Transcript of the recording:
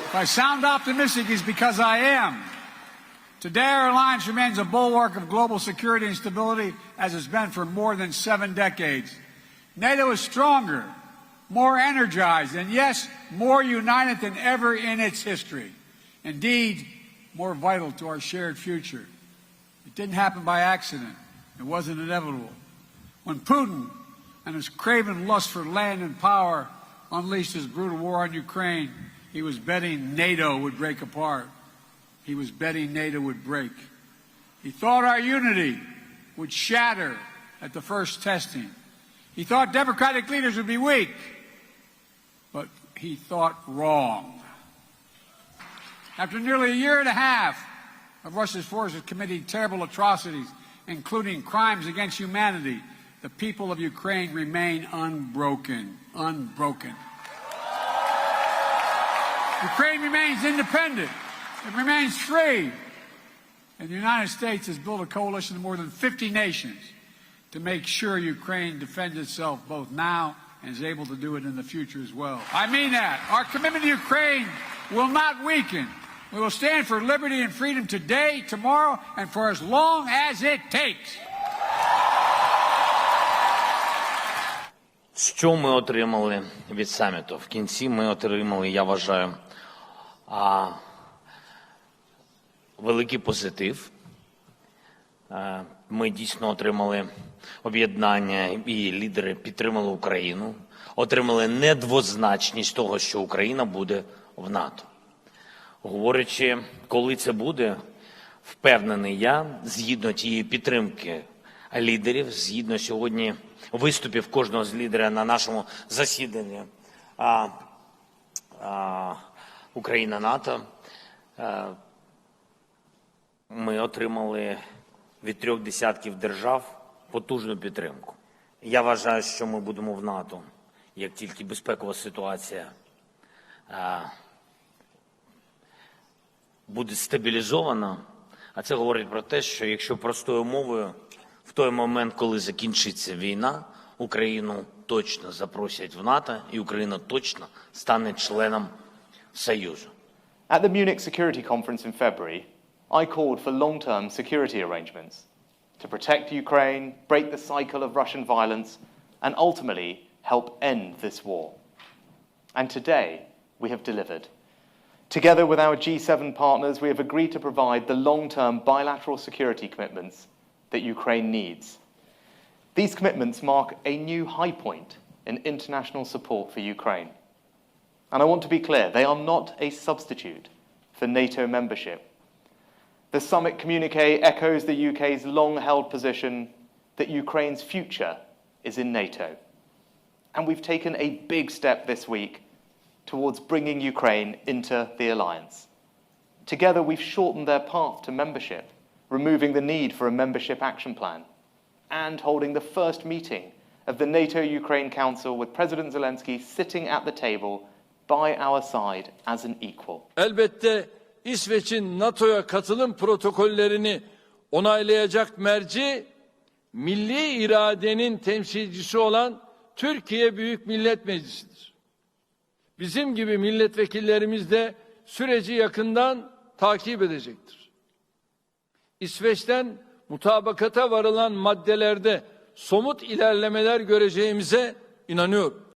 If I sound optimistic, it's because I am. Today, our alliance remains a bulwark of global security and stability, as it's been for more than 7 decades. NATO is stronger, more energized, and yes, more united than ever in its history. Indeed, more vital to our shared future. It didn't happen by accident. It wasn't inevitable. When Putin and his craven lust for land and power unleashed his brutal war on Ukraine, he was betting NATO would break apart. He was betting NATO would break. He thought our unity would shatter at the first testing. He thought democratic leaders would be weak, but he thought wrong. After nearly a year and a half of Russia's forces committing terrible atrocities, including crimes against humanity, the people of Ukraine remain unbroken. Unbroken. Ukraine remains independent. It remains free. And the United States has built a coalition of more than 50 nations to make sure Ukraine defends itself both now and is able to do it in the future as well. I mean that. Our commitment to Ukraine will not weaken. We will stand for liberty and freedom today, tomorrow, and for as long as it takes. Що ми отримали від саміту? В кінці ми отримали, я вважаю, великий позитив. Ми дійсно отримали об'єднання, і лідери підтримали Україну, отримали недвозначність того, що Україна буде в НАТО. Говорячи, коли це буде, впевнений я, згідно тієї підтримки лідерів, згідно сьогодні виступів кожного з лідерів на нашому засіданні Україна-НАТО, ми отримали від 3 десятків держав потужну підтримку. Я вважаю, що ми будемо в НАТО, як тільки безпекова ситуація буде стабілізована. А це говорить про те, що якщо простою мовою, в той момент, коли закінчиться війна, Україну точно запросять в НАТО, і Україна точно стане членом Союзу. At the Munich Security Conference in February, I called for long-term security arrangements to protect Ukraine, break the cycle of Russian violence, and ultimately help end this war. And today, we have delivered. Together with our G7 partners, we have agreed to provide the long-term bilateral security commitments that Ukraine needs. These commitments mark a new high point in international support for Ukraine. And I want to be clear, they are not a substitute for NATO membership. The summit communiqué echoes the UK's long-held position that Ukraine's future is in NATO. And we've taken a big step this week towards bringing Ukraine into the alliance. Together, we've shortened their path to membership, removing the need for a membership action plan, and holding the first meeting of the NATO-Ukraine Council with President Zelenskyy sitting at the table by our side as an equal. Elbette İsveç'in NATO'ya katılım protokollerini onaylayacak merci, milli iradenin temsilcisi olan Türkiye Büyük Millet Meclisi'dir. Bizim gibi milletvekillerimiz de süreci yakından takip edecektir. İsveç'ten mutabakata varılan maddelerde somut ilerlemeler göreceğimize inanıyorum.